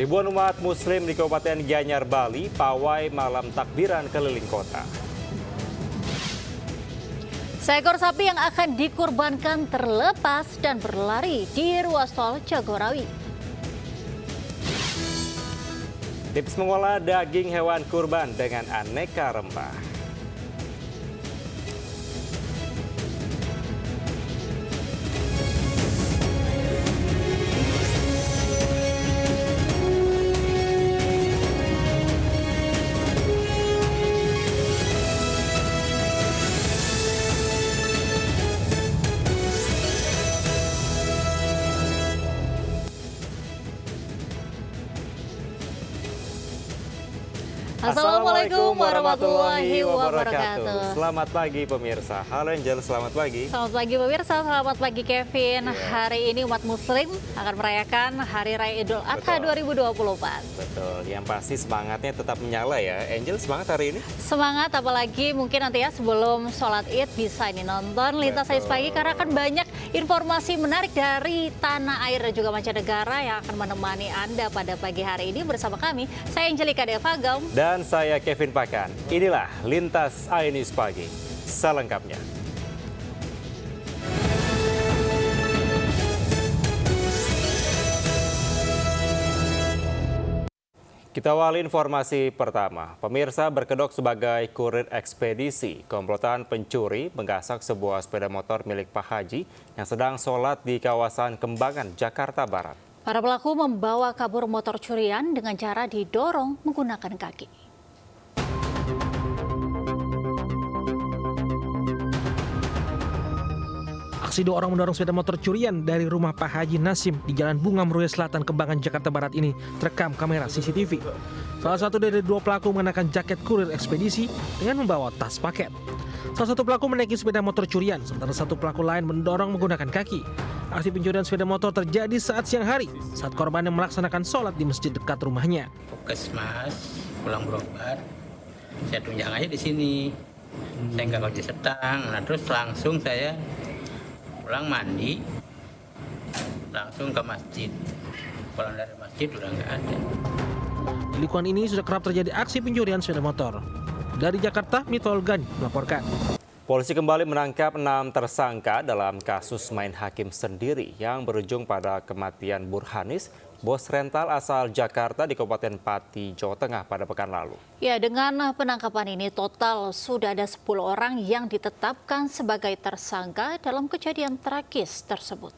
Ribuan umat muslim di Kabupaten Gianyar, Bali, pawai malam takbiran keliling kota. Seekor sapi yang akan dikurbankan terlepas dan berlari di ruas tol Jagorawi. Tips mengolah daging hewan kurban dengan aneka rempah. Assalamualaikum warahmatullahi wabarakatuh. Selamat pagi pemirsa. Halo Angel, selamat pagi. Selamat pagi pemirsa, selamat pagi Kevin. Hari ini umat muslim akan merayakan Hari Raya Idul Adha 2024. Betul, yang pasti semangatnya tetap menyala ya. Angel, semangat hari ini? Semangat, apalagi mungkin nanti ya sebelum sholat Id bisa ini nonton Lintas Ais Pagi karena akan banyak informasi menarik dari tanah air dan juga mancanegara yang akan menemani Anda pada pagi hari ini bersama kami. Saya Angelika Deva Gaum. Dan saya Kevin Pakan. Inilah Lintas Ais Pagi selengkapnya. Kita awali informasi pertama. Pemirsa, berkedok sebagai kurir ekspedisi. Komplotan pencuri menggasak sebuah sepeda motor milik Pak Haji yang sedang sholat di kawasan Kembangan, Jakarta Barat. Para pelaku membawa kabur motor curian dengan cara didorong menggunakan kaki. Aksi dua orang mendorong sepeda motor curian dari rumah Pak Haji Nasim di Jalan Bunga Meruya Selatan, Kembangan, Jakarta Barat ini terekam kamera CCTV. Salah satu dari dua pelaku mengenakan jaket kurir ekspedisi dengan membawa tas paket. Salah satu pelaku menaiki sepeda motor curian, sementara satu pelaku lain mendorong menggunakan kaki. Aksi pencurian sepeda motor terjadi saat siang hari, saat korban yang melaksanakan sholat di masjid dekat rumahnya. Puskesmas, pulang berobat, saya tunjang aja di sini. Saya nggak pakai setang, nah terus langsung saya pulang mandi, langsung ke masjid. Pulang dari masjid udah nggak ada. Di lingkungan ini sudah kerap terjadi aksi pencurian sepeda motor. Dari Jakarta, Mitol Gani melaporkan. Polisi kembali menangkap 6 tersangka dalam kasus main hakim sendiri yang berujung pada kematian Burhanis, bos rental asal Jakarta di Kabupaten Pati, Jawa Tengah pada pekan lalu. Ya, dengan penangkapan ini total sudah ada 10 orang yang ditetapkan sebagai tersangka dalam kejadian tragis tersebut.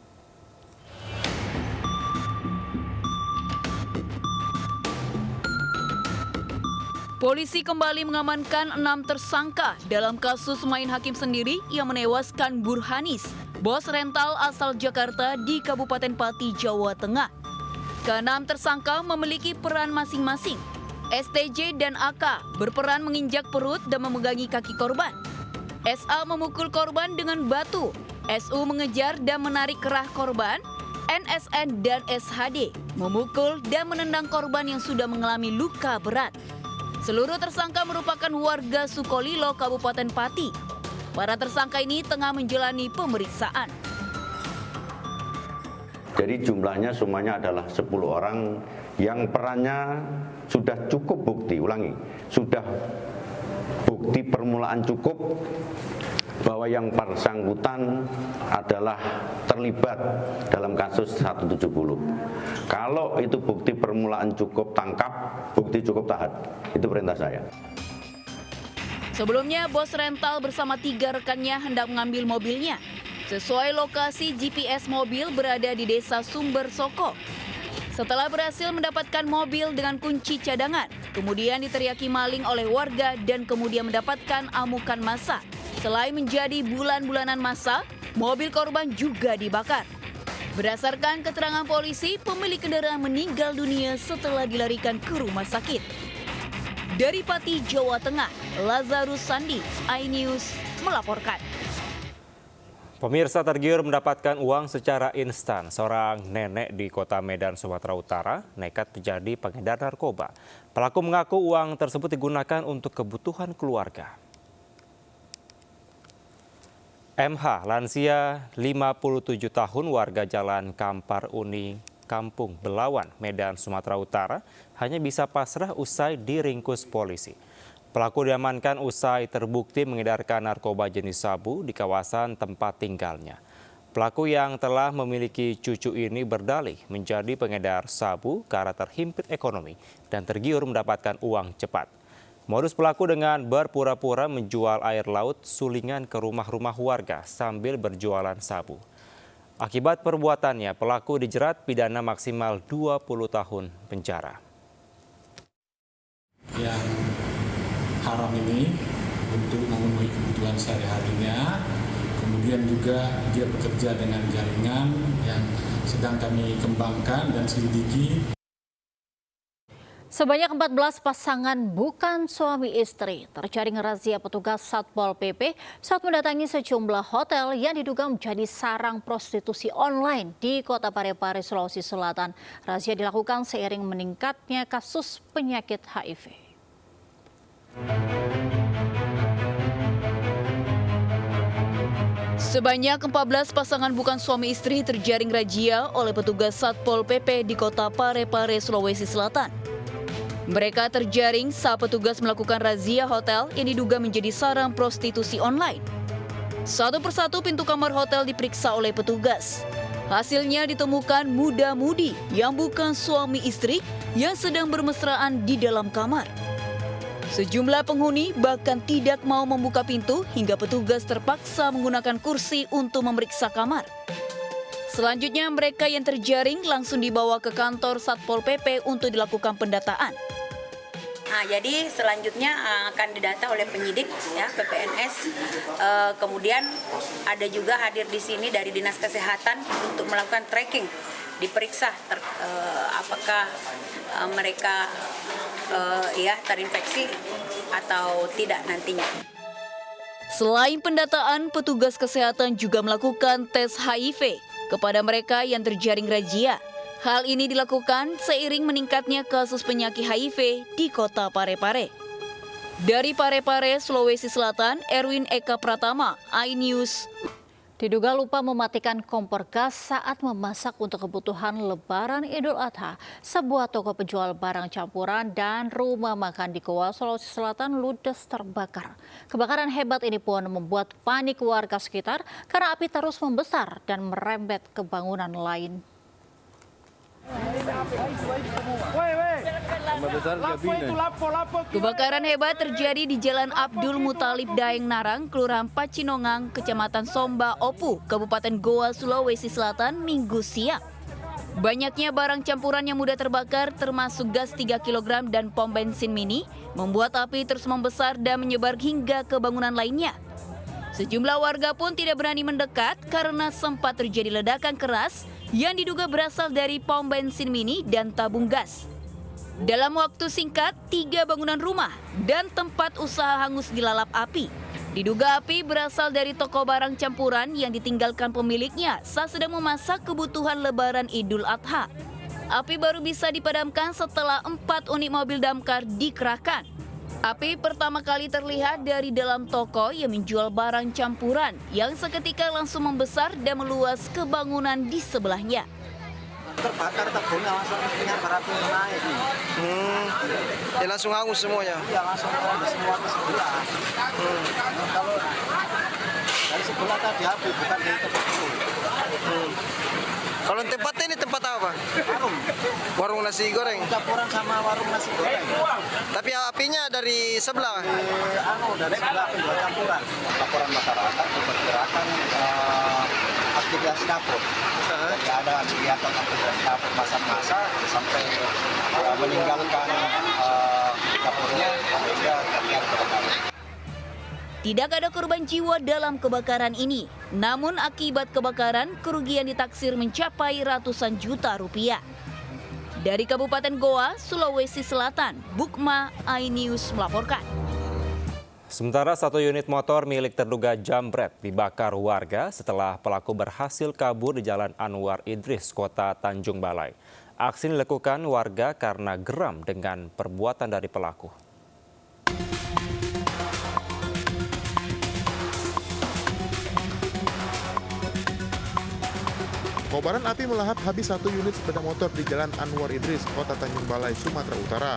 Polisi kembali mengamankan 6 tersangka dalam kasus main hakim sendiri yang menewaskan Burhanis, bos rental asal Jakarta di Kabupaten Pati, Jawa Tengah. Keenam tersangka memiliki peran masing-masing. STJ dan AK berperan menginjak perut dan memegangi kaki korban. SA memukul korban dengan batu. SU mengejar dan menarik kerah korban. NSN dan SHD memukul dan menendang korban yang sudah mengalami luka berat. Seluruh tersangka merupakan warga Sukolilo, Kabupaten Pati. Para tersangka ini tengah menjalani pemeriksaan. Jadi jumlahnya semuanya adalah 10 orang yang perannya sudah cukup bukti, sudah bukti permulaan cukup bahwa yang bersangkutan adalah terlibat dalam kasus 170. Kalau itu bukti permulaan cukup tangkap, bukti cukup tahan. Itu perintah saya. Sebelumnya, bos rental bersama 3 rekannya hendak mengambil mobilnya. Sesuai lokasi GPS mobil berada di Desa Sumber Soko. Setelah berhasil mendapatkan mobil dengan kunci cadangan, kemudian diteriaki maling oleh warga dan kemudian mendapatkan amukan massa. Selain menjadi bulan-bulanan massa, mobil korban juga dibakar. Berdasarkan keterangan polisi, pemilik kendaraan meninggal dunia setelah dilarikan ke rumah sakit. Dari Pati, Jawa Tengah, Lazarus Sandi, iNews melaporkan. Pemirsa, tergiur mendapatkan uang secara instan. Seorang nenek di Kota Medan, Sumatera Utara nekat menjadi pengedar narkoba. Pelaku mengaku uang tersebut digunakan untuk kebutuhan keluarga. MH, lansia 57 tahun, warga Jalan Kampar Uni, Kampung Belawan, Medan, Sumatera Utara, hanya bisa pasrah usai diringkus polisi. Pelaku diamankan usai terbukti mengedarkan narkoba jenis sabu di kawasan tempat tinggalnya. Pelaku yang telah memiliki cucu ini berdalih menjadi pengedar sabu karena terhimpit ekonomi dan tergiur mendapatkan uang cepat. Modus pelaku dengan berpura-pura menjual air laut sulingan ke rumah-rumah warga sambil berjualan sabu. Akibat perbuatannya, pelaku dijerat pidana maksimal 20 tahun penjara. Yang haram ini untuk memenuhi kebutuhan sehari-harinya, kemudian juga dia bekerja dengan jaringan yang sedang kami kembangkan dan selidiki. Sebanyak 14 pasangan bukan suami istri terjaring razia petugas Satpol PP saat mendatangi sejumlah hotel yang diduga menjadi sarang prostitusi online di Kota Parepare, Sulawesi Selatan. Razia dilakukan seiring meningkatnya kasus penyakit HIV. Sebanyak 14 pasangan bukan suami istri terjaring razia oleh petugas Satpol PP di Kota Parepare, Sulawesi Selatan. Mereka terjaring saat petugas melakukan razia hotel yang diduga menjadi sarang prostitusi online. Satu persatu pintu kamar hotel diperiksa oleh petugas. Hasilnya ditemukan muda-mudi yang bukan suami istri yang sedang bermesraan di dalam kamar. Sejumlah penghuni bahkan tidak mau membuka pintu hingga petugas terpaksa menggunakan kursi untuk memeriksa kamar. Selanjutnya mereka yang terjaring langsung dibawa ke kantor Satpol PP untuk dilakukan pendataan. Nah, jadi selanjutnya akan didata oleh penyidik ya PPNS. Kemudian ada juga hadir di sini dari Dinas Kesehatan untuk melakukan tracking, diperiksa apakah mereka terinfeksi atau tidak nantinya. Selain pendataan, petugas kesehatan juga melakukan tes HIV kepada mereka yang terjaring razia. Hal ini dilakukan seiring meningkatnya kasus penyakit HIV di Kota Parepare. Dari Parepare, Sulawesi Selatan, Erwin Eka Pratama, iNews. Diduga lupa mematikan kompor gas saat memasak untuk kebutuhan Lebaran Idul Adha. Sebuah toko penjual barang campuran dan rumah makan di Goa, Sulawesi Selatan ludes terbakar. Kebakaran hebat ini pun membuat panik warga sekitar karena api terus membesar dan merembet ke bangunan lain. Kebakaran hebat terjadi di Jalan Abdul Mutalib Daeng Narang, Kelurahan Pacinongang, Kecamatan Somba Opu, Kabupaten Goa, Sulawesi Selatan, Minggu siang. Banyaknya barang campuran yang mudah terbakar termasuk gas 3 kg dan pom bensin mini membuat api terus membesar dan menyebar hingga ke bangunan lainnya. Sejumlah warga pun tidak berani mendekat karena sempat terjadi ledakan keras yang diduga berasal dari pom bensin mini dan tabung gas. Dalam waktu singkat, 3 bangunan rumah dan tempat usaha hangus dilalap api. Diduga api berasal dari toko barang campuran yang ditinggalkan pemiliknya saat sedang memasak kebutuhan Lebaran Idul Adha. Api baru bisa dipadamkan setelah 4 unit mobil damkar dikerahkan. Api pertama kali terlihat dari dalam toko yang menjual barang campuran yang seketika langsung membesar dan meluas ke bangunan di sebelahnya. Terbakar tabungnya langsung menyambar api naik. Ya langsung hangus semuanya. Iya langsung hangus semua ke sebelah. Kalau dari sebelah tadi api bukan dari tempat itu. Kalau tempatnya ini tempat apa? Warung. Warung nasi goreng. Campuran sama warung nasi goreng. Tapi apinya dari sebelah. Dari sebelah penjual campuran. Laporan masyarakat memperkirakan aktivitas dapur. Jadi ada kegiatan aktivitas dapur masak-masak sampai meninggalkan dapurnya hingga terjadi kebakaran. Tidak ada korban jiwa dalam kebakaran ini. Namun akibat kebakaran, kerugian ditaksir mencapai ratusan juta rupiah. Dari Kabupaten Goa, Sulawesi Selatan, Bukma, iNews melaporkan. Sementara 1 unit motor milik terduga jambret dibakar warga setelah pelaku berhasil kabur di Jalan Anwar Idris, Kota Tanjung Balai. Aksi dilakukan warga karena geram dengan perbuatan dari pelaku. Kobaran api melahap habis satu unit sepeda motor di Jalan Anwar Idris, Kota Tanjung Balai, Sumatera Utara.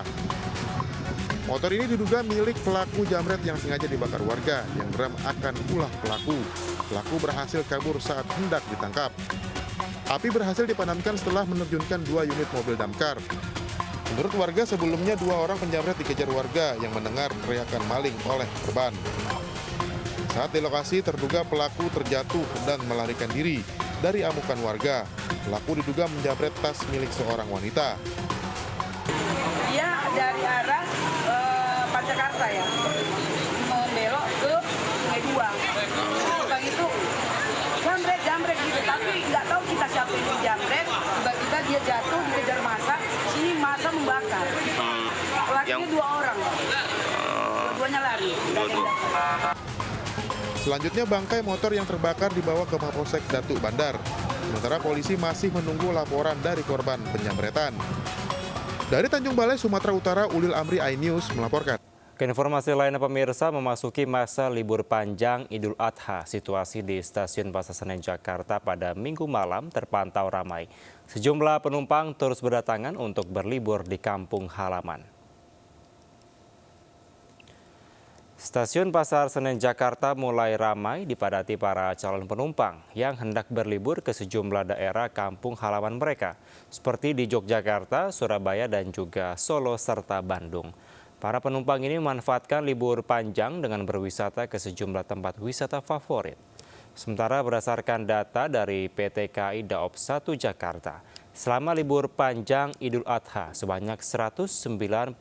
Motor ini diduga milik pelaku jamret yang sengaja dibakar warga yang geram akan ulah pelaku. Pelaku berhasil kabur saat hendak ditangkap. Api berhasil dipadamkan setelah menerjunkan 2 unit mobil damkar. Menurut warga, sebelumnya 2 orang penjamret dikejar warga yang mendengar teriakan maling oleh korban. Saat di lokasi, terduga pelaku terjatuh dan melarikan diri dari amukan warga. Pelaku diduga menjamret tas milik seorang wanita. Dia dari arah Pancakarta ya, membelok ke Sungai Dua. Udah gitu, jamret gitu. Tapi nggak tahu kita siapa yang dijamret. Tiba-tiba dia jatuh, dikejar massa. Sini massa membakar. Pelakunya 2 orang, dua-duanya lari. Selanjutnya bangkai motor yang terbakar dibawa ke Mapolsek Datuk Bandar. Sementara polisi masih menunggu laporan dari korban penjamretan. Dari Tanjung Balai, Sumatera Utara, Ulil Amri, iNews melaporkan. Ke informasi lainnya, pemirsa, memasuki masa libur panjang Idul Adha, situasi di Stasiun Pasar Senen Jakarta pada Minggu malam terpantau ramai. Sejumlah penumpang terus berdatangan untuk berlibur di kampung halaman. Stasiun Pasar Senen Jakarta mulai ramai dipadati para calon penumpang yang hendak berlibur ke sejumlah daerah kampung halaman mereka, seperti di Yogyakarta, Surabaya, dan juga Solo serta Bandung. Para penumpang ini memanfaatkan libur panjang dengan berwisata ke sejumlah tempat wisata favorit. Sementara berdasarkan data dari PT KAI Daop 1 Jakarta, selama libur panjang Idul Adha sebanyak 190.000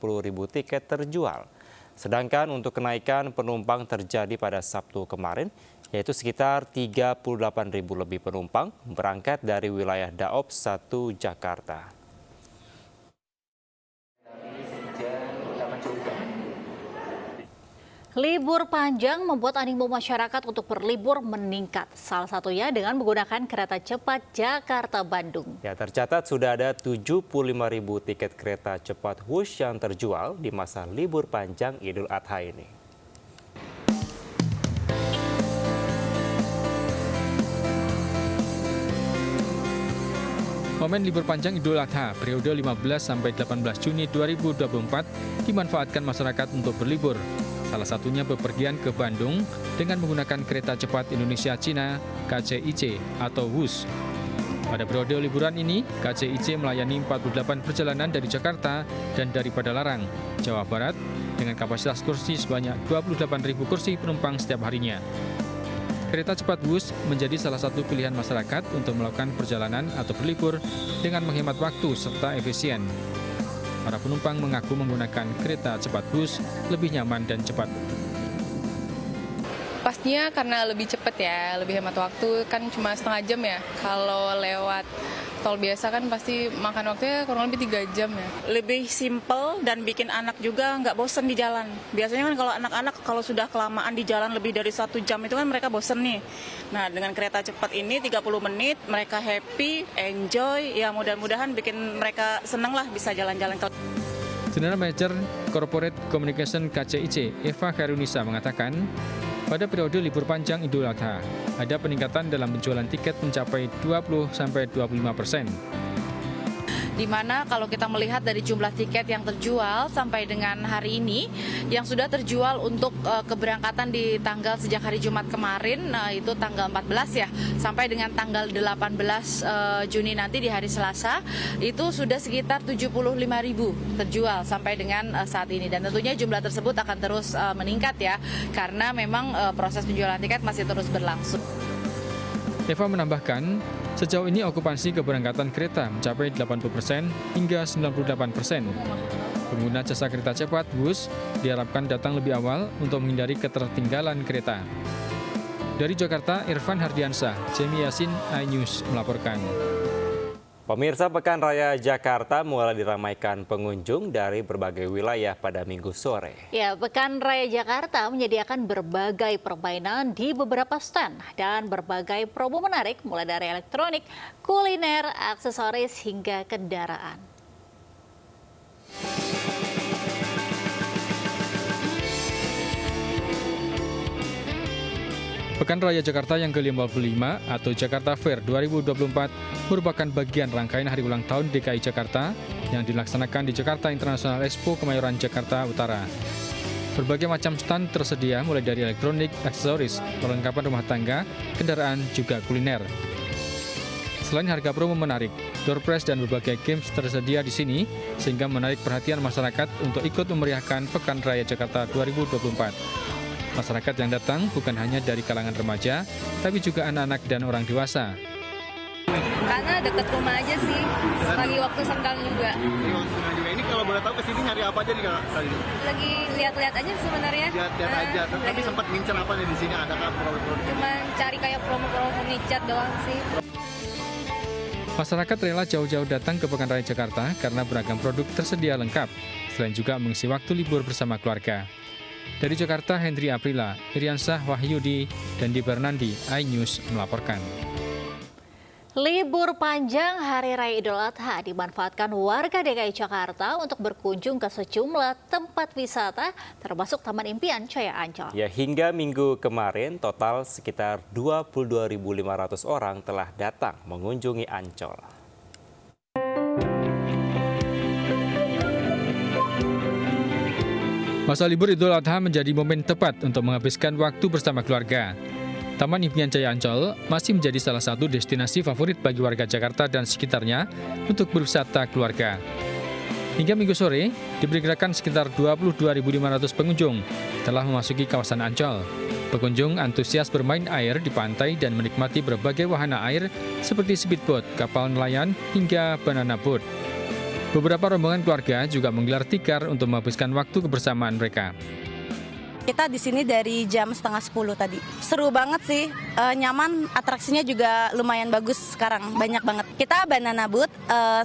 tiket terjual. Sedangkan untuk kenaikan penumpang terjadi pada Sabtu kemarin, yaitu sekitar 38.000 lebih penumpang berangkat dari wilayah Daop 1 Jakarta. Libur panjang membuat animo masyarakat untuk berlibur meningkat. Salah satunya dengan menggunakan kereta cepat Jakarta-Bandung. Ya, tercatat sudah ada 75.000 tiket kereta cepat Wush yang terjual di masa libur panjang Idul Adha ini. Momen libur panjang Idul Adha periode 15 sampai 18 Juni 2024 dimanfaatkan masyarakat untuk berlibur. Salah satunya bepergian ke Bandung dengan menggunakan kereta cepat Indonesia-Cina KCIC atau WUS. Pada periode liburan ini, KCIC melayani 48 perjalanan dari Jakarta dan dari Padalarang, Jawa Barat, dengan kapasitas kursi sebanyak 28.000 kursi penumpang setiap harinya. Kereta cepat WUS menjadi salah satu pilihan masyarakat untuk melakukan perjalanan atau berlibur dengan menghemat waktu serta efisien. Para penumpang mengaku menggunakan kereta cepat WUS lebih nyaman dan cepat. Pastinya karena lebih cepat ya, lebih hemat waktu, kan cuma setengah jam ya. Kalau lewat tol biasa kan pasti makan waktunya kurang lebih 3 jam ya. Lebih simple dan bikin anak juga nggak bosen di jalan. Biasanya kan kalau anak-anak kalau sudah kelamaan di jalan lebih dari 1 jam itu kan mereka bosen nih. Nah dengan kereta cepat ini 30 menit mereka happy, enjoy, ya mudah-mudahan bikin mereka seneng lah bisa jalan-jalan. General Manager Corporate Communication KCIC, Eva Karunisa mengatakan, pada periode libur panjang Idul Adha, ada peningkatan dalam penjualan tiket mencapai 20-25%. Di mana kalau kita melihat dari jumlah tiket yang terjual sampai dengan hari ini, yang sudah terjual untuk keberangkatan di tanggal sejak hari Jumat kemarin, itu tanggal 14 ya, sampai dengan tanggal 18 Juni nanti di hari Selasa, itu sudah sekitar 75.000 terjual sampai dengan saat ini. Dan tentunya jumlah tersebut akan terus meningkat ya, karena memang proses penjualan tiket masih terus berlangsung. Eva menambahkan, sejauh ini okupansi keberangkatan kereta mencapai 80% hingga 98%. Pengguna jasa kereta cepat WUS diharapkan datang lebih awal untuk menghindari ketertinggalan kereta. Dari Jakarta, Irfan Hardiansyah, Jemi Yasin, iNews melaporkan. Pemirsa, Pekan Raya Jakarta mulai diramaikan pengunjung dari berbagai wilayah pada Minggu sore. Ya, Pekan Raya Jakarta menyediakan berbagai permainan di beberapa stand dan berbagai promo menarik mulai dari elektronik, kuliner, aksesoris hingga kendaraan. Pekan Raya Jakarta yang ke-55 atau Jakarta Fair 2024 merupakan bagian rangkaian hari ulang tahun DKI Jakarta yang dilaksanakan di Jakarta International Expo Kemayoran, Jakarta Utara. Berbagai macam stand tersedia mulai dari elektronik, aksesoris, perlengkapan rumah tangga, kendaraan, juga kuliner. Selain harga promo menarik, door prize dan berbagai games tersedia di sini sehingga menarik perhatian masyarakat untuk ikut memeriahkan Pekan Raya Jakarta 2024. Masyarakat yang datang bukan hanya dari kalangan remaja, tapi juga anak-anak dan orang dewasa. Karena dekat rumah aja sih, lagi waktu senggang juga. Ini kalau boleh tahu kesini nyari apa aja nih Kak? Lagi lihat-lihat aja sebenarnya. Lihat aja, tapi sempat ngincer apa nih di sini? Adakah produk-produk? Cuma cari kayak promo-promo furniture doang sih. Masyarakat rela jauh-jauh datang ke Pekan Raya Jakarta karena beragam produk tersedia lengkap, selain juga mengisi waktu libur bersama keluarga. Dari Jakarta, Hendri Aprila, Iriansah Wahyudi, dan Di Bernandi, iNews melaporkan. Libur panjang Hari Raya Idul Adha dimanfaatkan warga DKI Jakarta untuk berkunjung ke sejumlah tempat wisata, termasuk Taman Impian Jaya Ancol. Ya, hingga minggu kemarin, total sekitar 22.500 orang telah datang mengunjungi Ancol. Masa libur Idul Adha menjadi momen tepat untuk menghabiskan waktu bersama keluarga. Taman Impian Jaya Ancol masih menjadi salah satu destinasi favorit bagi warga Jakarta dan sekitarnya untuk berwisata keluarga. Hingga minggu sore, diperkirakan sekitar 22.500 pengunjung telah memasuki kawasan Ancol. Pengunjung antusias bermain air di pantai dan menikmati berbagai wahana air seperti speedboat, kapal nelayan, hingga banana boat. Beberapa rombongan keluarga juga menggelar tikar untuk menghabiskan waktu kebersamaan mereka. Kita di sini dari jam 9:30 tadi. Seru banget sih, nyaman, atraksinya juga lumayan bagus sekarang, banyak banget. Kita banana boat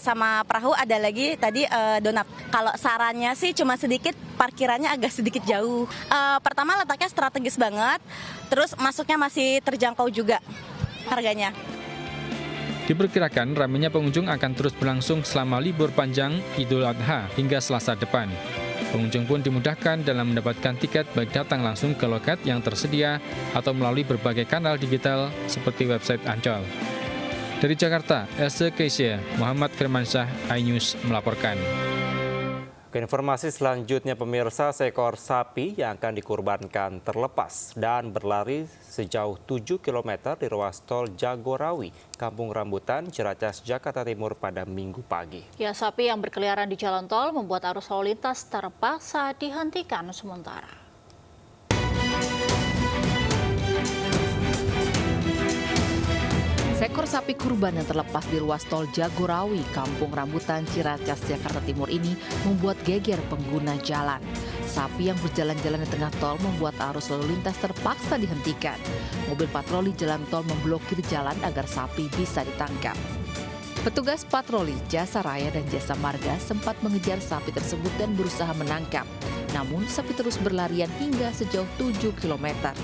sama perahu, ada lagi tadi donat. Kalau sarannya sih cuma sedikit, parkirannya agak sedikit jauh. Pertama letaknya strategis banget, terus masuknya masih terjangkau juga harganya. Diperkirakan ramainya pengunjung akan terus berlangsung selama libur panjang Idul Adha hingga Selasa depan. Pengunjung pun dimudahkan dalam mendapatkan tiket baik datang langsung ke loket yang tersedia atau melalui berbagai kanal digital seperti website Ancol. Dari Jakarta, Ese Keisha, Muhammad Firmansyah, iNews melaporkan. Ke informasi selanjutnya, pemirsa, seekor sapi yang akan dikurbankan terlepas dan berlari sejauh 7 km di ruas tol Jagorawi, Kampung Rambutan, Ciracas, Jakarta Timur pada Minggu pagi. Ya, sapi yang berkeliaran di jalan tol membuat arus lalu lintas terpaksa dihentikan sementara. Seekor sapi kurban yang terlepas di ruas tol Jagorawi, Kampung Rambutan, Ciracas, Jakarta Timur ini membuat geger pengguna jalan. Sapi yang berjalan-jalan di tengah tol membuat arus lalu lintas terpaksa dihentikan. Mobil patroli jalan tol memblokir jalan agar sapi bisa ditangkap. Petugas patroli Jasa Raya dan Jasa Marga sempat mengejar sapi tersebut dan berusaha menangkap. Namun sapi terus berlarian hingga sejauh 7 km.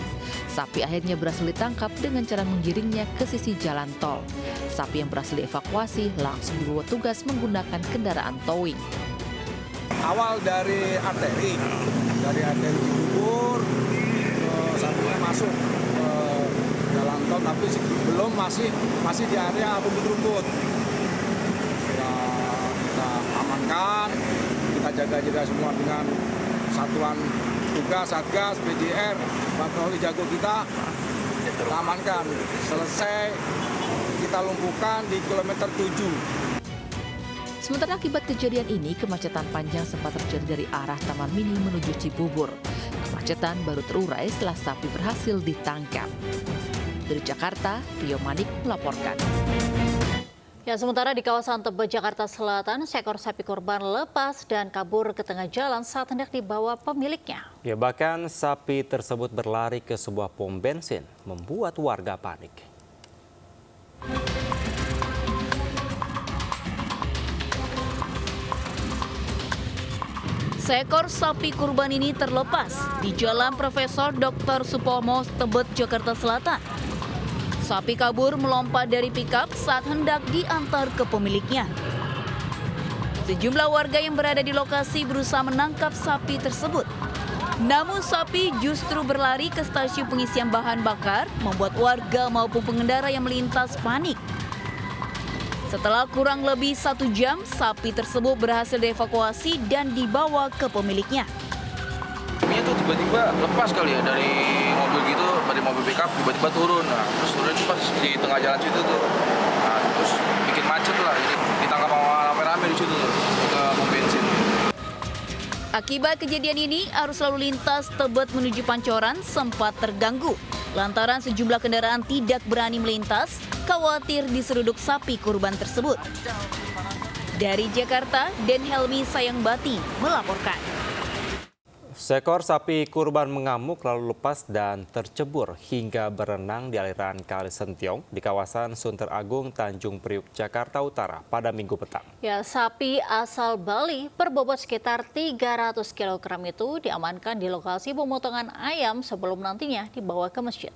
Sapi akhirnya berhasil ditangkap dengan cara menggiringnya ke sisi jalan tol. Sapi yang berhasil dievakuasi langsung dibawa tugas menggunakan kendaraan towing. Awal dari arteri Cibubur, sapinya masuk ke jalan tol, tapi belum masih di area rumput-rumput. Kita amankan, kita jaga semua dengan satuan tugas, Satgas, PJR, patroli jago kita amankan. Selesai kita lumpuhkan di kilometer 7. Sementara akibat kejadian ini, kemacetan panjang sempat terjadi dari arah Taman Mini menuju Cibubur. Kemacetan baru terurai setelah sapi berhasil ditangkap. Dari Jakarta, Rio Manik melaporkan. Ya, sementara di kawasan Tebet, Jakarta Selatan, seekor sapi korban lepas dan kabur ke tengah jalan saat hendak dibawa pemiliknya. Ya, bahkan sapi tersebut berlari ke sebuah pom bensin, membuat warga panik. Seekor sapi kurban ini terlepas di Jalan Profesor Dr. Supomo, Tebet, Jakarta Selatan. Sapi kabur melompat dari pikap saat hendak diantar ke pemiliknya. Sejumlah warga yang berada di lokasi berusaha menangkap sapi tersebut. Namun sapi justru berlari ke stasiun pengisian bahan bakar, membuat warga maupun pengendara yang melintas panik. Setelah kurang lebih 1 jam, sapi tersebut berhasil dievakuasi dan dibawa ke pemiliknya. Sapinya tuh tiba-tiba lepas kali ya dari mobil gitu, dari mobil pickup tiba-tiba turun. Nah, terus turun pas di tengah jalan situ tuh. Nah, terus bikin macet lah. Jadi ditangkap sama rame-rame di situ tuh ke pom bensin. Akibat kejadian ini, arus lalu lintas Tebet menuju Pancoran sempat terganggu. Lantaran sejumlah kendaraan tidak berani melintas, khawatir diseruduk sapi kurban tersebut. Dari Jakarta, Den Helmi Sayangbati melaporkan. Seekor sapi kurban mengamuk lalu lepas dan tercebur hingga berenang di aliran Kali Sentiong di kawasan Sunter Agung, Tanjung Priuk, Jakarta Utara pada Minggu petang. Ya, sapi asal Bali berbobot sekitar 300 kg itu diamankan di lokasi pemotongan ayam sebelum nantinya dibawa ke masjid.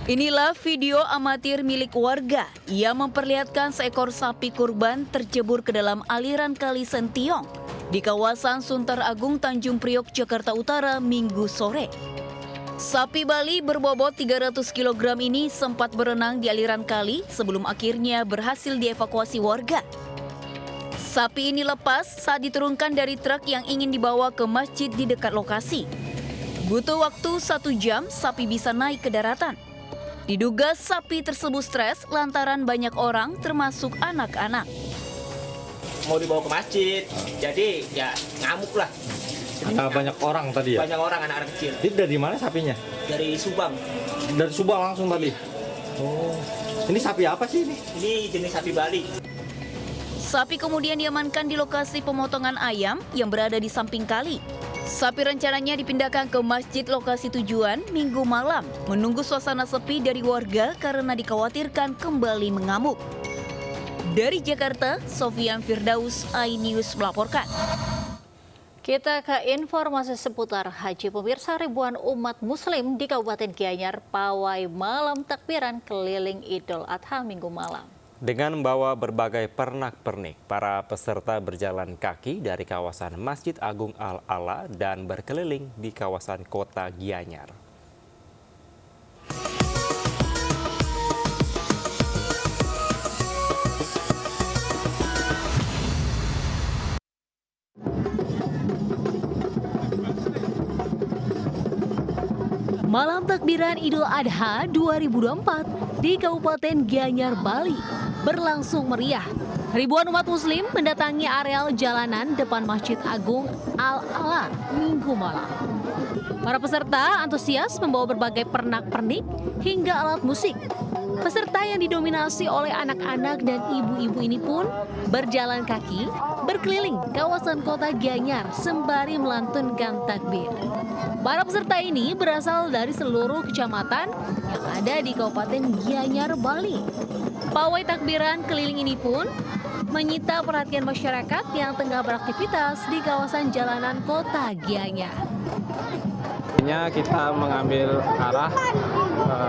Inilah video amatir milik warga. Ia memperlihatkan seekor sapi kurban tercebur ke dalam aliran Kali Sentiong di kawasan Sunter Agung, Tanjung Priok, Jakarta Utara, Minggu sore. Sapi Bali berbobot 300 kg ini sempat berenang di aliran kali sebelum akhirnya berhasil dievakuasi warga. Sapi ini lepas saat diturunkan dari truk yang ingin dibawa ke masjid di dekat lokasi. Butuh waktu 1 jam sapi bisa naik ke daratan. Diduga sapi tersebut stres lantaran banyak orang termasuk anak-anak. Mau dibawa ke masjid, jadi ya ngamuk lah. Banyak orang tadi ya? Banyak orang, anak-anak kecil. Jadi dari mana sapinya? Dari Subang. Dari Subang langsung tadi? Oh, ini sapi apa sih ini? Ini jenis sapi Bali. Sapi kemudian diamankan di lokasi pemotongan ayam yang berada di samping kali. Sapi rencananya dipindahkan ke masjid lokasi tujuan Minggu malam, menunggu suasana sepi dari warga karena dikhawatirkan kembali mengamuk. Dari Jakarta, Sofian Firdaus, iNews melaporkan. Kita ke informasi seputar haji. Pemirsa, ribuan umat muslim di Kabupaten Gianyar pawai malam takbiran keliling Idul Adha Minggu malam. Dengan membawa berbagai pernak-pernik, para peserta berjalan kaki dari kawasan Masjid Agung Al-Ala dan berkeliling di kawasan kota Gianyar. Malam takbiran Idul Adha 2024 di Kabupaten Gianyar, Bali berlangsung meriah. Ribuan umat muslim mendatangi areal jalanan depan Masjid Agung Al-Ala Minggu malam. Para peserta antusias membawa berbagai pernak-pernik hingga alat musik. Peserta yang didominasi oleh anak-anak dan ibu-ibu ini pun berjalan kaki berkeliling kawasan kota Gianyar sembari melantunkan takbir. Para peserta ini berasal dari seluruh kecamatan yang ada di Kabupaten Gianyar, Bali. Pawai takbiran keliling ini pun menyita perhatian masyarakat yang tengah beraktivitas di kawasan jalanan kota Gianyar. Kita mengambil arah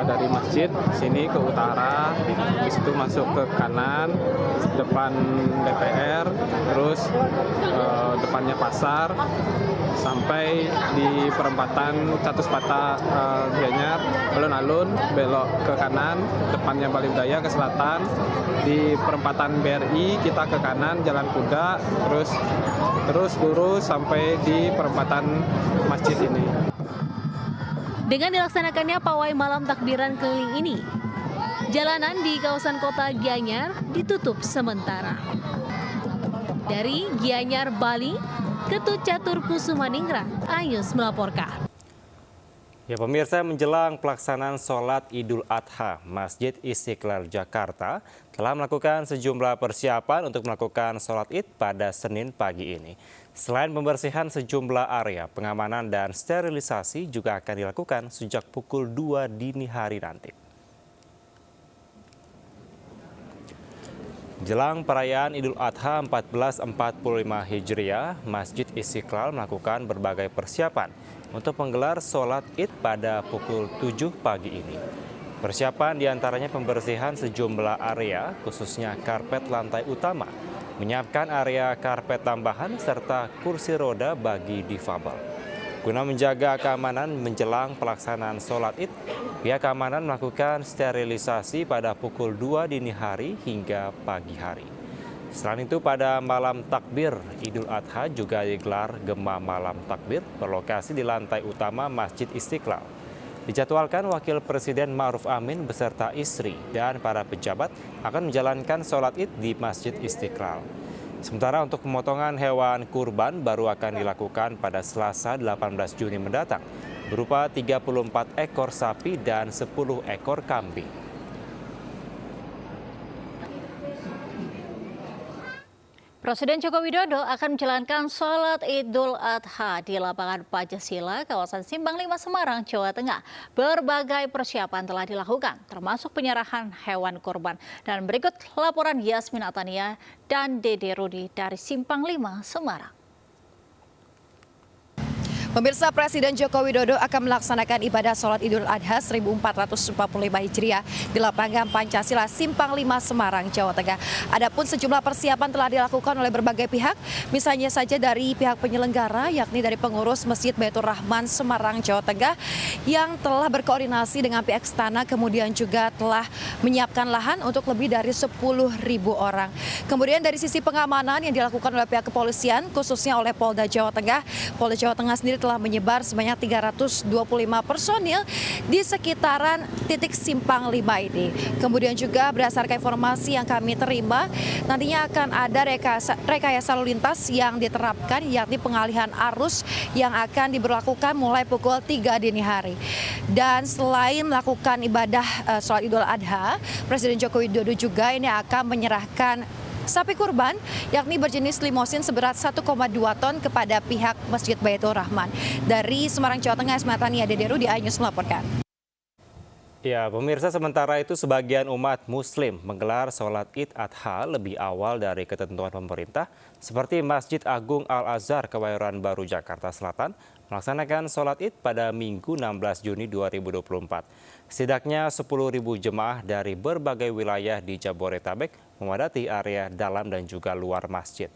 dari masjid sini ke utara, di situ masuk ke kanan, depan DPR, terus depannya pasar, sampai di perempatan Catuspata Gianyar, alun-alun, belok ke kanan, depannya Bali Budaya ke selatan, di perempatan BRI kita ke kanan, Jalan Kuda, terus lurus sampai di perempatan masjid ini. Dengan dilaksanakannya pawai malam takbiran keliling ini, jalanan di kawasan kota Gianyar ditutup sementara. Dari Gianyar, Bali, Ketut Catur Kusumaningrat, iNews melaporkan. Ya pemirsa, menjelang pelaksanaan sholat Idul Adha, Masjid Istiqlal Jakarta telah melakukan sejumlah persiapan untuk melakukan sholat Id pada Senin pagi ini. Selain pembersihan sejumlah area, pengamanan dan sterilisasi juga akan dilakukan sejak pukul 2 dini hari nanti. Jelang perayaan Idul Adha 1445 Hijriah, Masjid Istiqlal melakukan berbagai persiapan untuk menggelar sholat Id pada pukul 7 pagi ini. Persiapan diantaranya pembersihan sejumlah area, khususnya karpet lantai utama, menyiapkan area karpet tambahan serta kursi roda bagi difabel. Guna menjaga keamanan menjelang pelaksanaan sholat Id, pihak keamanan melakukan sterilisasi pada pukul 2 dini hari hingga pagi hari. Selain itu, pada malam takbir Idul Adha juga digelar gema malam takbir berlokasi di lantai utama Masjid Istiqlal. Dijadwalkan Wakil Presiden Ma'ruf Amin beserta istri dan para pejabat akan menjalankan sholat Id di Masjid Istiqlal. Sementara untuk pemotongan hewan kurban baru akan dilakukan pada Selasa 18 Juni mendatang, berupa 34 ekor sapi dan 10 ekor kambing. Presiden Joko Widodo akan menjalankan sholat Idul Adha di lapangan Pancasila, kawasan Simpang 5 Semarang, Jawa Tengah. Berbagai persiapan telah dilakukan, termasuk penyerahan hewan kurban. Dan berikut laporan Yasmin Atania dan Dede Rudi dari Simpang 5 Semarang. Pemirsa, Presiden Joko Widodo akan melaksanakan ibadah sholat Idul Adha 1445 Hijriah di lapangan Pancasila Simpang 5 Semarang, Jawa Tengah. Adapun sejumlah persiapan telah dilakukan oleh berbagai pihak, misalnya saja dari pihak penyelenggara, yakni dari pengurus Masjid Baitur Rahman Semarang, Jawa Tengah, yang telah berkoordinasi dengan pihak istana, kemudian juga telah menyiapkan lahan untuk lebih dari 10.000 orang. Kemudian dari sisi pengamanan yang dilakukan oleh pihak kepolisian, khususnya oleh Polda Jawa Tengah, Polda Jawa Tengah sendiri telah menyebar sebanyak 325 personil di sekitaran titik Simpang 5 ini. Kemudian juga berdasarkan informasi yang kami terima, nantinya akan ada rekayasa lalu lintas yang diterapkan, yakni pengalihan arus yang akan diberlakukan mulai pukul 3 dini hari. Dan selain melakukan ibadah sholat Idul Adha, Presiden Joko Widodo juga ini akan menyerahkan sapi kurban, yakni berjenis limosin seberat 1,2 ton kepada pihak Masjid Baitur Rahman. Dari Semarang, Jawa Tengah, Yasmin Atania, Dede Rudi, iNews melaporkan. Ya, pemirsa, sementara itu sebagian umat Muslim menggelar sholat Id Adha lebih awal dari ketentuan pemerintah, seperti Masjid Agung Al-Azhar Kebayoran Baru, Jakarta Selatan, melaksanakan sholat Id pada Minggu 16 Juni 2024. Setidaknya 10.000 jemaah dari berbagai wilayah di Jabodetabek memadati area dalam dan juga luar masjid.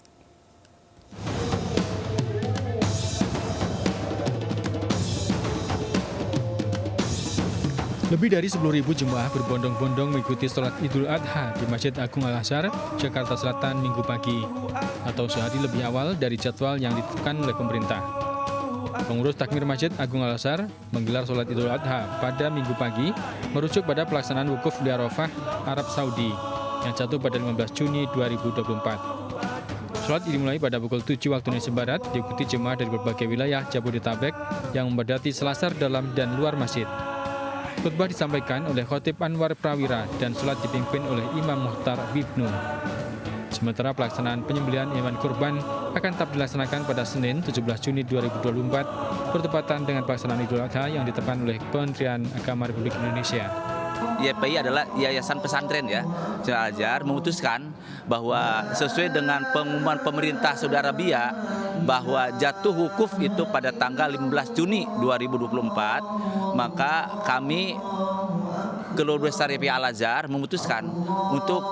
Lebih dari 10.000 jemaah berbondong-bondong mengikuti sholat Idul Adha di Masjid Agung Al-Azhar, Jakarta Selatan Minggu pagi, atau sehari lebih awal dari jadwal yang ditetapkan oleh pemerintah. Pengurus Takmir Masjid Agung Al-Azhar menggelar sholat Idul Adha pada Minggu pagi merujuk pada pelaksanaan wukuf di Arafah, Arab Saudi yang jatuh pada 15 Juni 2024. Sholat dimulai pada pukul 7 waktu Indonesia Barat, diikuti jemaah dari berbagai wilayah Jabodetabek yang memadati selasar dalam dan luar masjid. Khutbah disampaikan oleh Khotib Anwar Prawira dan sholat dipimpin oleh Imam Muhtar Wibnu. Sementara pelaksanaan penyembelihan hewan kurban akan tetap dilaksanakan pada Senin 17 Juni 2024 bertepatan dengan pelaksanaan Idul Adha yang ditetapkan oleh Kementerian Agama Republik Indonesia. YPI adalah Yayasan Pesantren ya, Al-Azhar memutuskan bahwa sesuai dengan pengumuman pemerintah Saudi Arabia bahwa jatuh wukuf itu pada tanggal 15 Juni 2024, maka kami Keluarga Besar YPI Al-Azhar memutuskan untuk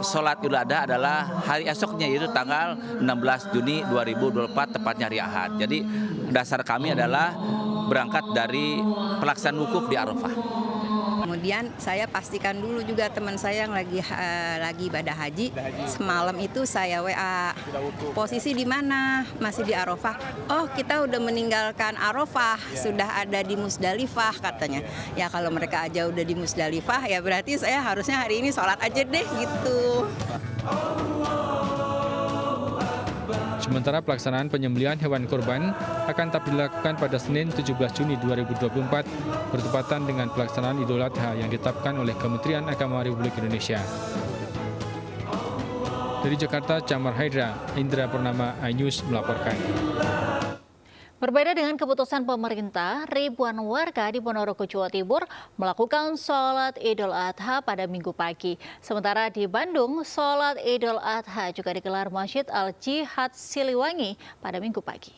sholat Idul Adha adalah hari esoknya, yaitu tanggal 16 Juni 2024, tepatnya hari Ahad. Jadi dasar kami adalah berangkat dari pelaksanaan wukuf di Arafah. Kemudian saya pastikan dulu juga teman saya yang lagi ibadah haji, semalam itu saya WA, posisi di mana? Masih di Arafah. Oh, kita udah meninggalkan Arafah, sudah ada di Musdalifah katanya. Ya kalau mereka aja udah di Musdalifah, ya berarti saya harusnya hari ini sholat aja deh gitu. Sementara pelaksanaan penyembelihan hewan kurban akan tetap dilakukan pada Senin 17 Juni 2024 bertepatan dengan pelaksanaan Idul Adha yang ditetapkan oleh Kementerian Agama Republik Indonesia. Dari Jakarta, Camar Haidra, Indra Purnama, iNews melaporkan. Berbeda dengan keputusan pemerintah, ribuan warga di Ponorogo, Jawa Timur melakukan sholat Idul Adha pada Minggu pagi. Sementara di Bandung, sholat Idul Adha juga digelar Masjid Al-Jihad Siliwangi pada Minggu pagi.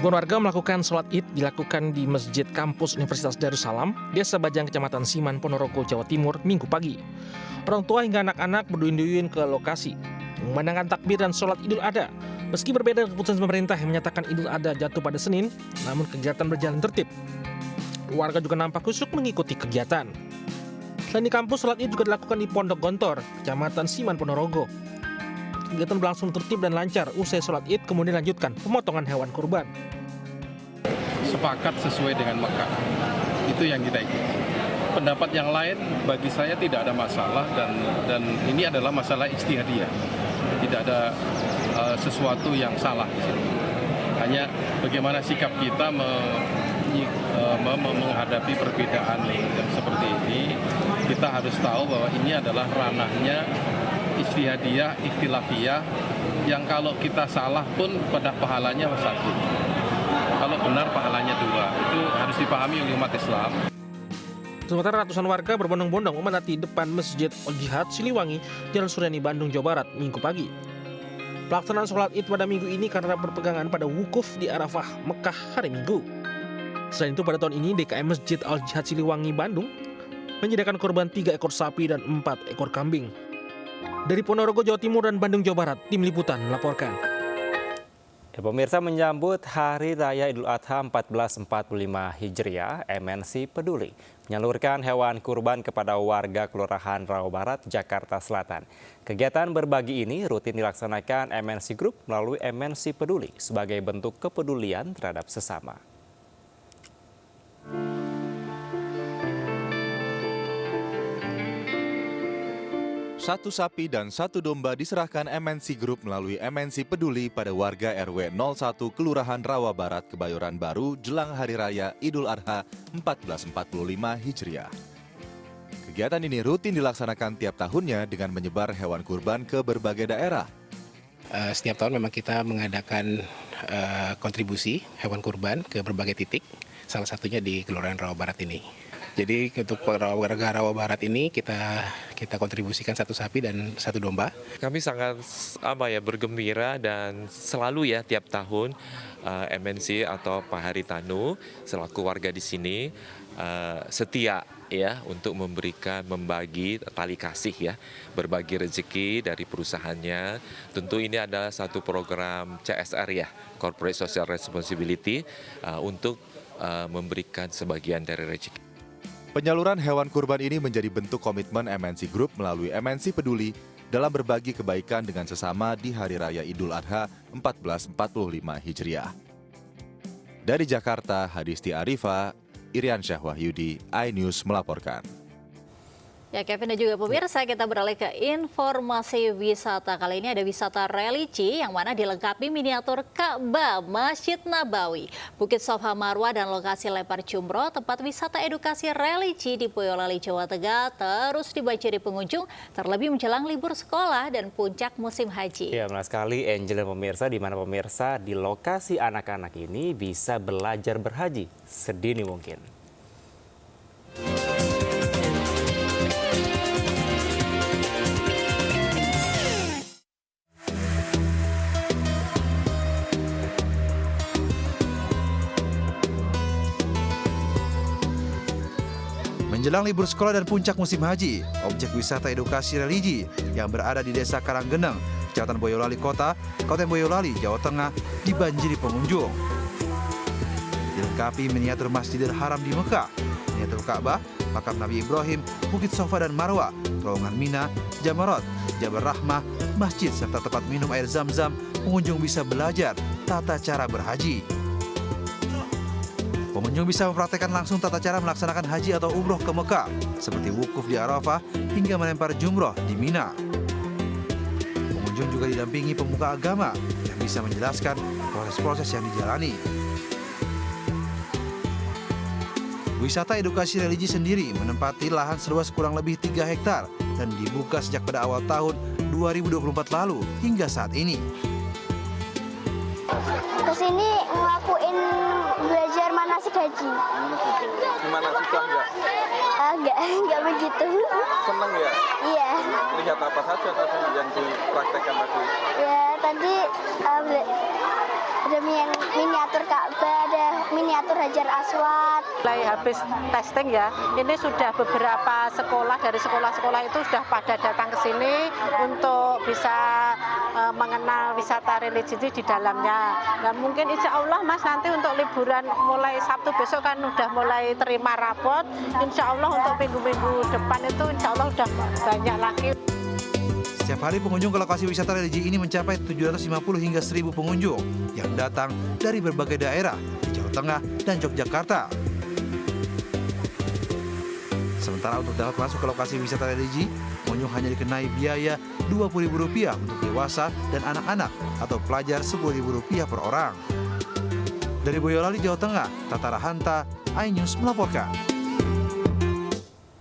Ribuan warga melakukan sholat Id dilakukan di Masjid Kampus Universitas Darussalam, Desa Bajang, Kecamatan Siman, Ponorogo, Jawa Timur, Minggu pagi. Orang tua hingga anak-anak berduyun-duyun ke lokasi, memandangkan takbir dan sholat Idul Adha. Meski berbeda dengan keputusan pemerintah yang menyatakan Idul Adha jatuh pada Senin, namun kegiatan berjalan tertib. Warga juga nampak khusyuk mengikuti kegiatan. Selain di kampus, sholat Id juga dilakukan di Pondok Gontor, Kecamatan Siman, Ponorogo. Kegiatan berlangsung tertib dan lancar. Usai sholat Id kemudian lanjutkan pemotongan hewan kurban. Sepakat sesuai dengan Mekah. Itu yang kita ikuti. Pendapat yang lain bagi saya tidak ada masalah dan ini adalah masalah ijtihadiyah. Tidak ada sesuatu yang salah di sini. Hanya bagaimana sikap kita menghadapi perbedaan yang seperti ini. Kita harus tahu bahwa ini adalah ranahnya ijtihadiyah, ikhtilafiyah, yang kalau kita salah pun pada pahalanya satu. Kalau benar pahalanya dua. Itu harus dipahami oleh umat Islam. Sementara ratusan warga berbondong-bondong memadati depan Masjid Al-Jihad Siliwangi, Jalan Suryani, Bandung, Jawa Barat, Minggu pagi. Pelaksanaan sholat Id pada minggu ini karena berpegangan pada wukuf di Arafah, Mekah hari Minggu. Selain itu pada tahun ini DKM Masjid Al-Jihad Siliwangi, Bandung menyediakan korban 3 ekor sapi dan 4 ekor kambing. Dari Ponorogo, Jawa Timur dan Bandung, Jawa Barat, Tim Liputan melaporkan. Ya, pemirsa, menyambut Hari Raya Idul Adha 1445 Hijriah, MNC Peduli menyalurkan hewan kurban kepada warga Kelurahan Rawa Barat, Jakarta Selatan. Kegiatan berbagi ini rutin dilaksanakan MNC Group melalui MNC Peduli sebagai bentuk kepedulian terhadap sesama. Satu sapi dan 1 domba diserahkan MNC Group melalui MNC Peduli pada warga RW 01 Kelurahan Rawa Barat, Kebayoran Baru, jelang Hari Raya Idul Adha 1445 Hijriah. Kegiatan ini rutin dilaksanakan tiap tahunnya dengan menyebar hewan kurban ke berbagai daerah. Setiap tahun memang kita mengadakan kontribusi hewan kurban ke berbagai titik, salah satunya di Kelurahan Rawa Barat ini. Jadi untuk warga Rawa Barat ini kita kontribusikan 1 sapi dan 1 domba. Kami sangat bergembira dan selalu tiap tahun MNC atau Pak Haritanu selaku warga di sini setia untuk membagi tali kasih berbagi rezeki dari perusahaannya. Tentu ini adalah satu program CSR Corporate Social Responsibility untuk memberikan sebagian dari rezeki. Penyaluran hewan kurban ini menjadi bentuk komitmen MNC Group melalui MNC Peduli dalam berbagi kebaikan dengan sesama di Hari Raya Idul Adha 1445 Hijriah. Dari Jakarta, Hadisti Arifa, Irian Syah Wahyudi, iNews melaporkan. Ya, Kevin dan juga pemirsa, kita beralih ke informasi wisata. Kali ini ada wisata religi yang mana dilengkapi miniatur Ka'bah, Masjid Nabawi, Bukit Sofa Marwah, dan lokasi lempar jumroh. Tempat wisata edukasi religi di Boyolali, Jawa Tengah terus dibanjiri pengunjung, terlebih menjelang libur sekolah dan puncak musim haji. Ya, benar sekali Angel dan pemirsa, di mana pemirsa di lokasi anak-anak ini bisa belajar berhaji sedini mungkin. Menjelang libur sekolah dan puncak musim haji, objek wisata edukasi religi yang berada di Desa Karanggeneng, Kecamatan Boyolali Kota, Kabupaten Boyolali, Jawa Tengah, dibanjiri pengunjung. Dilengkapi miniatur Masjidil Haram di Mekah, miniatur Ka'bah, makam Nabi Ibrahim, Bukit Sofa dan Marwah, terowongan Mina, Jamarot, Jabal Rahmah, masjid serta tempat minum air Zam-Zam, pengunjung bisa belajar tata cara berhaji. Pengunjung bisa mempraktekkan langsung tata cara melaksanakan haji atau umroh ke Mekah, seperti wukuf di Arafah hingga melempar jumroh di Mina. Pengunjung juga didampingi pemuka agama yang bisa menjelaskan proses-proses yang dijalani. Wisata edukasi religi sendiri menempati lahan seluas kurang lebih 3 hektar dan dibuka sejak pada awal tahun 2024 lalu hingga saat ini. Kesini ngelakuin belajar manasik haji. Gimana, susah nggak? Nggak begitu. Seneng ya? Iya. Lihat apa saja tadi yang dipraktekkan tadi? Ya tadi ada miniatur miniatur Ka'bah, ada miniatur Hajar Aswad. Mulai habis testing ya, ini sudah beberapa sekolah dari sekolah-sekolah itu sudah pada datang ke sini untuk bisa mengenal wisata religi di dalamnya. Nah mungkin insya Allah Mas nanti untuk liburan mulai Sabtu besok kan udah mulai terima rapot. Insya Allah untuk minggu-minggu depan itu insya Allah udah banyak lagi. Setiap hari pengunjung ke lokasi wisata religi ini mencapai 750 hingga 1.000 pengunjung yang datang dari berbagai daerah di Jawa Tengah dan Yogyakarta. Sementara untuk dapat masuk ke lokasi wisata religi, pengunjung hanya dikenai biaya Rp20.000 untuk dewasa dan anak-anak atau pelajar Rp10.000 per orang. Dari Boyolali, Jawa Tengah, Tata Rahanta, iNews melaporkan.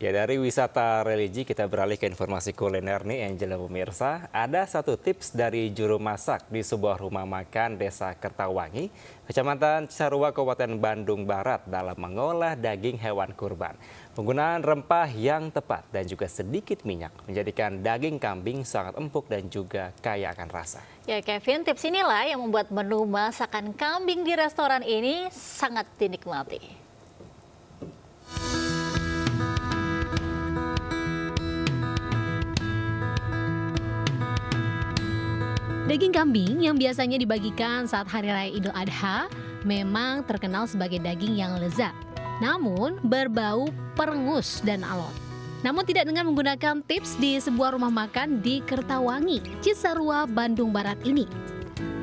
Ya, dari wisata religi kita beralih ke informasi kuliner nih, Angela pemirsa. Ada satu tips dari juru masak di sebuah rumah makan Desa Kertawangi, Kecamatan Cisarua, Kabupaten Bandung Barat dalam mengolah daging hewan kurban. Penggunaan rempah yang tepat dan juga sedikit minyak menjadikan daging kambing sangat empuk dan juga kaya akan rasa. Ya Kevin, tips inilah yang membuat menu masakan kambing di restoran ini sangat dinikmati. Daging kambing yang biasanya dibagikan saat Hari Raya Idul Adha memang terkenal sebagai daging yang lezat, namun berbau perengus dan alot. Namun tidak dengan menggunakan tips di sebuah rumah makan di Kertawangi, Cisarua, Bandung Barat ini.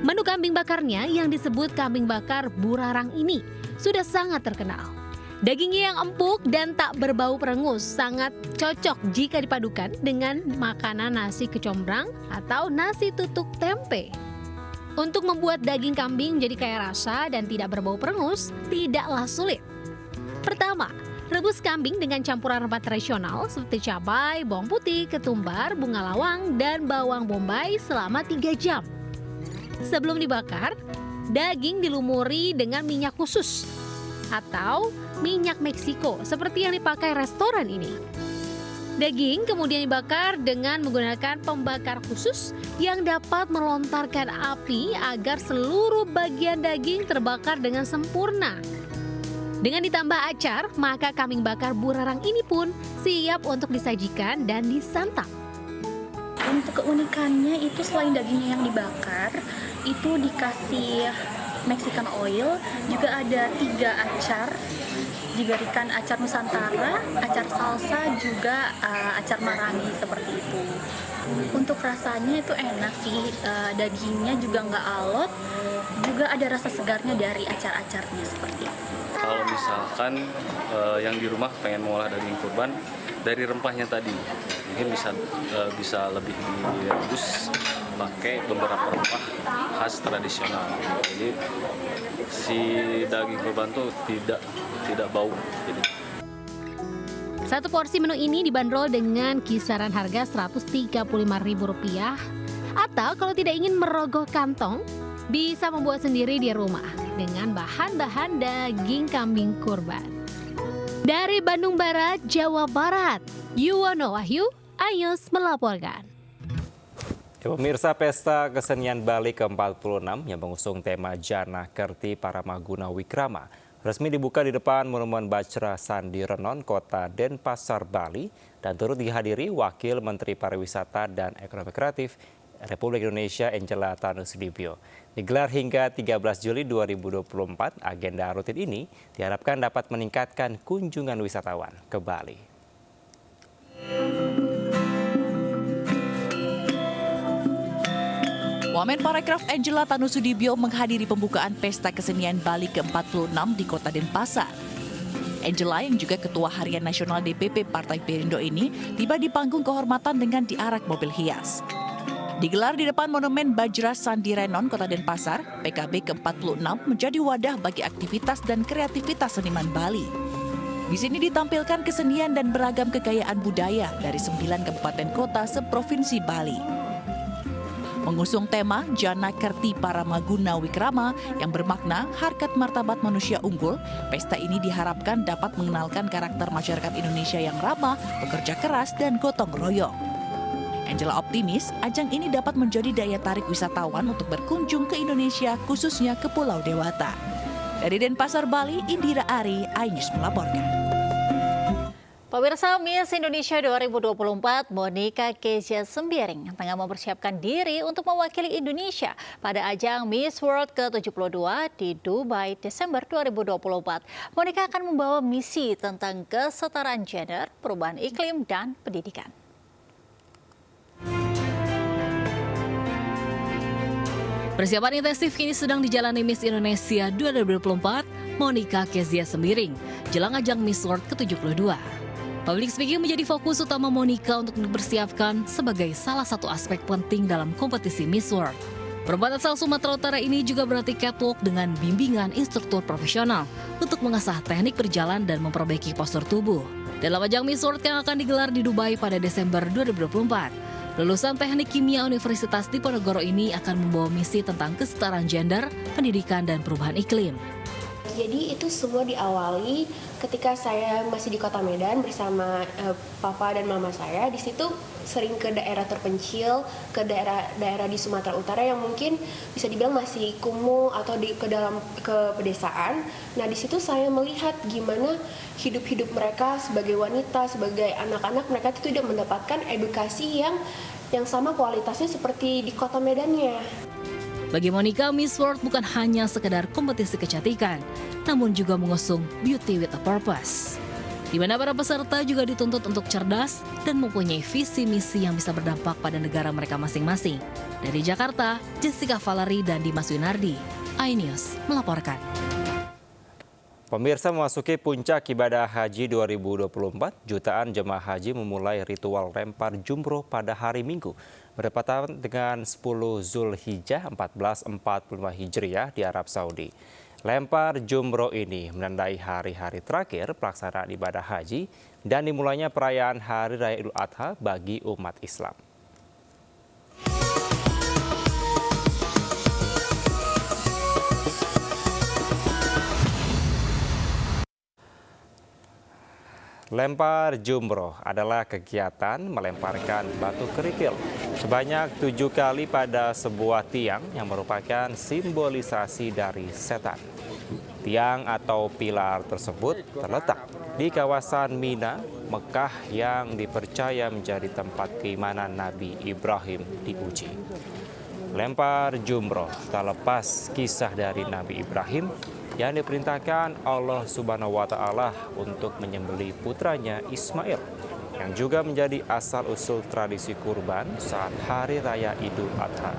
Menu kambing bakarnya yang disebut kambing bakar Burarang ini sudah sangat terkenal. Dagingnya yang empuk dan tak berbau perengus sangat cocok jika dipadukan dengan makanan nasi kecombrang atau nasi tutuk tempe. Untuk membuat daging kambing menjadi kaya rasa dan tidak berbau perengus tidaklah sulit. Pertama, rebus kambing dengan campuran rempah tradisional seperti cabai, bawang putih, ketumbar, bunga lawang, dan bawang bombay selama 3 jam. Sebelum dibakar, daging dilumuri dengan minyak khusus atau minyak Meksiko seperti yang dipakai restoran ini. Daging kemudian dibakar dengan menggunakan pembakar khusus yang dapat melontarkan api agar seluruh bagian daging terbakar dengan sempurna. Dengan ditambah acar, maka kambing bakar Burarang ini pun siap untuk disajikan dan disantap. Untuk keunikannya itu selain dagingnya yang dibakar, itu dikasih Mexican oil, juga ada 3 acar, diberikan acar Nusantara, acar salsa, juga acar marangi seperti itu. Untuk rasanya itu enak sih, dagingnya juga nggak alot, juga ada rasa segarnya dari acar-acarnya seperti itu. Kalau misalkan yang di rumah pengen mengolah daging kurban, dari rempahnya tadi mungkin bisa lebih direbus pakai beberapa rempah khas tradisional. Jadi si daging kurban tuh tidak bau. Satu porsi menu ini dibanderol dengan kisaran harga Rp135.000 atau kalau tidak ingin merogoh kantong bisa membuat sendiri di rumah dengan bahan-bahan daging kambing kurban. Dari Bandung Barat, Jawa Barat, Yuwono Wahyu, iNews melaporkan. Ya, pemirsa, Pesta Kesenian Bali ke-46 yang mengusung tema Jana Kerti Paramaguna Wikrama resmi dibuka di depan Monumen Bajra Sandi Renon, Kota Denpasar, Bali, dan turut dihadiri Wakil Menteri Pariwisata dan Ekonomi Kreatif Republik Indonesia Angela Tanusudibyo. Digelar hingga 13 Juli 2024, agenda rutin ini diharapkan dapat meningkatkan kunjungan wisatawan ke Bali. Wamenparekraf Angela Tanusudibyo menghadiri pembukaan Pesta Kesenian Bali ke-46 di Kota Denpasar. Angela yang juga Ketua Harian Nasional DPP Partai Perindo ini tiba di panggung kehormatan dengan diarak mobil hias. Digelar di depan Monumen Bajra Sandi Renon, Kota Denpasar, PKB ke-46 menjadi wadah bagi aktivitas dan kreativitas seniman Bali. Di sini ditampilkan kesenian dan beragam kekayaan budaya dari 9 kabupaten kota seprovinsi Bali. Mengusung tema Jana Kerti Paramaguna Wikrama yang bermakna harkat martabat manusia unggul, pesta ini diharapkan dapat mengenalkan karakter masyarakat Indonesia yang ramah, bekerja keras, dan gotong royong. Angela optimis ajang ini dapat menjadi daya tarik wisatawan untuk berkunjung ke Indonesia, khususnya ke Pulau Dewata. Dari Denpasar, Bali, Indira Ari, iNews melaporkan. Pemirsa Miss Indonesia 2024 Monica Kezia Sembiring tengah mempersiapkan diri untuk mewakili Indonesia pada ajang Miss World ke-72 di Dubai Desember 2024. Monica akan membawa misi tentang kesetaraan gender, perubahan iklim, dan pendidikan. Persiapan intensif kini sedang dijalani Miss Indonesia 2024 Monica Kezia Sembiring jelang ajang Miss World ke-72. Public speaking menjadi fokus utama Monica untuk dipersiapkan sebagai salah satu aspek penting dalam kompetisi Miss World. Perempuan asal Sumatera Utara ini juga berlatih catwalk dengan bimbingan instruktur profesional untuk mengasah teknik berjalan dan memperbaiki postur tubuh. Dalam ajang Miss World yang akan digelar di Dubai pada Desember 2024, lulusan Teknik Kimia Universitas Diponegoro ini akan membawa misi tentang kesetaraan gender, pendidikan, dan perubahan iklim. Jadi itu semua diawali ketika saya masih di Kota Medan bersama papa dan mama saya. Di situ sering ke daerah terpencil, ke daerah di Sumatera Utara yang mungkin bisa dibilang masih kumuh atau ke pedesaan. Nah, di situ saya melihat gimana hidup mereka sebagai wanita, sebagai anak-anak, mereka itu tidak mendapatkan edukasi yang sama kualitasnya seperti di Kota Medannya. Bagi Monica, Miss World bukan hanya sekedar kompetisi kecantikan, namun juga mengusung beauty with a purpose, di mana para peserta juga dituntut untuk cerdas dan mempunyai visi misi yang bisa berdampak pada negara mereka masing-masing. Dari Jakarta, Jessica Valerie dan Dimas Winardi, iNews melaporkan. Pemirsa, memasuki puncak ibadah haji 2024, jutaan jemaah haji memulai ritual lempar jumroh pada hari Minggu, bertepatan dengan 10 Zulhijjah 1445 Hijriah di Arab Saudi. Lempar jumroh ini menandai hari-hari terakhir pelaksanaan ibadah haji dan dimulainya perayaan Hari Raya Idul Adha bagi umat Islam. Lempar jumroh adalah kegiatan melemparkan batu kerikil sebanyak 7 kali pada sebuah tiang yang merupakan simbolisasi dari setan. Tiang atau pilar tersebut terletak di kawasan Mina, Mekah yang dipercaya menjadi tempat keimanan Nabi Ibrahim diuji. Lempar jumroh tak lepas kisah dari Nabi Ibrahim yang diperintahkan Allah Subhanahu wa Ta'ala untuk menyembelih putranya Ismail, yang juga menjadi asal-usul tradisi kurban saat Hari Raya Idul Adha.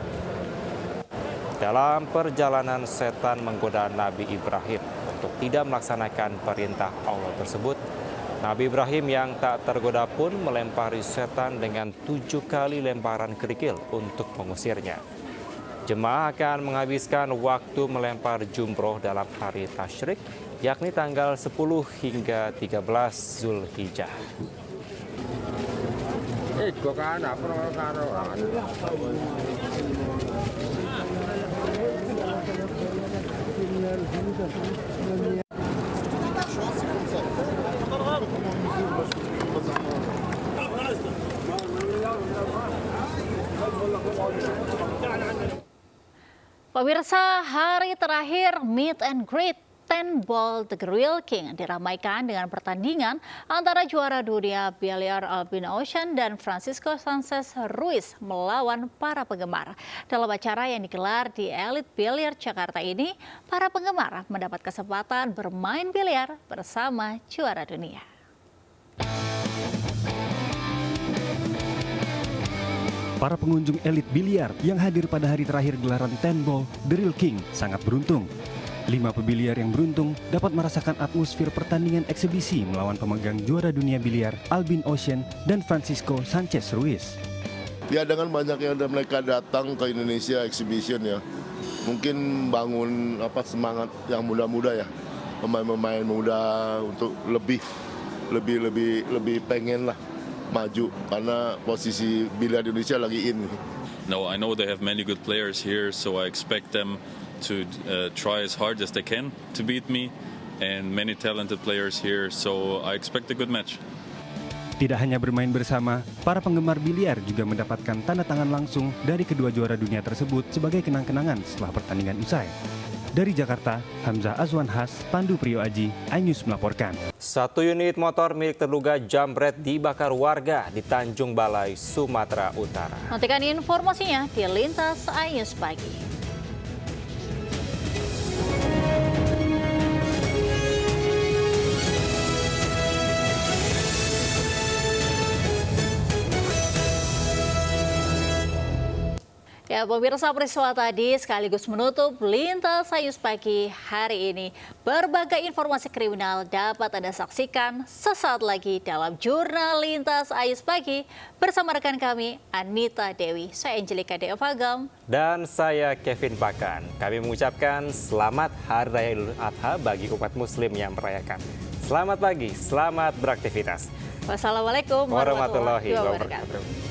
Dalam perjalanan setan menggoda Nabi Ibrahim untuk tidak melaksanakan perintah Allah tersebut, Nabi Ibrahim yang tak tergoda pun melempari setan dengan 7 kali lemparan kerikil untuk mengusirnya. Jemaah akan menghabiskan waktu melempar jumroh dalam hari tasyrik, yakni tanggal 10 hingga 13 Zulhijjah. Pemirsa, hari terakhir Meet and Greet Ten Ball The Real King diramaikan dengan pertandingan antara juara dunia biliar Albin Ocean dan Francisco Sanchez Ruiz melawan para penggemar. Dalam acara yang digelar di Elite Biliar Jakarta ini, para penggemar mendapat kesempatan bermain biliar bersama juara dunia. Para pengunjung elit biliar yang hadir pada hari terakhir gelaran Ten Ball The Real King sangat beruntung. 5 pebiliar yang beruntung dapat merasakan atmosfer pertandingan eksibisi melawan pemegang juara dunia biliar Albin Ocean dan Francisco Sanchez Ruiz. Ya, dengan banyaknya mereka datang ke Indonesia Exhibition ya, mungkin bangun semangat yang muda-muda ya, pemain-pemain muda untuk lebih pengen lah maju karena posisi biliar Indonesia lagi in. No, I know they have many good players here, so I expect them to try as hard as they can to beat me, and many talented players here, so I expect a good match. Tidak hanya bermain bersama, para penggemar biliar juga mendapatkan tanda tangan langsung dari kedua juara dunia tersebut sebagai kenang-kenangan setelah pertandingan usai. Dari Jakarta, Hamzah Azwan Has, Pandu Priyo Aji, iNews melaporkan. 1 unit motor milik terduga jambret dibakar warga di Tanjung Balai, Sumatera Utara. Nantikan informasinya di Lintas iNews Pagi. Ya, pemirsa, peristiwa tadi sekaligus menutup Lintas iNews Pagi hari ini. Berbagai informasi kriminal dapat Anda saksikan sesaat lagi dalam Jurnal Lintas iNews Pagi bersama rekan kami Anita Dewi. Saya Angelika Deovagam. Dan saya Kevin Pakan. Kami mengucapkan selamat Hari Raya Idul Adha bagi umat muslim yang merayakan. Selamat pagi, selamat beraktivitas. Wassalamualaikum warahmatullahi wabarakatuh.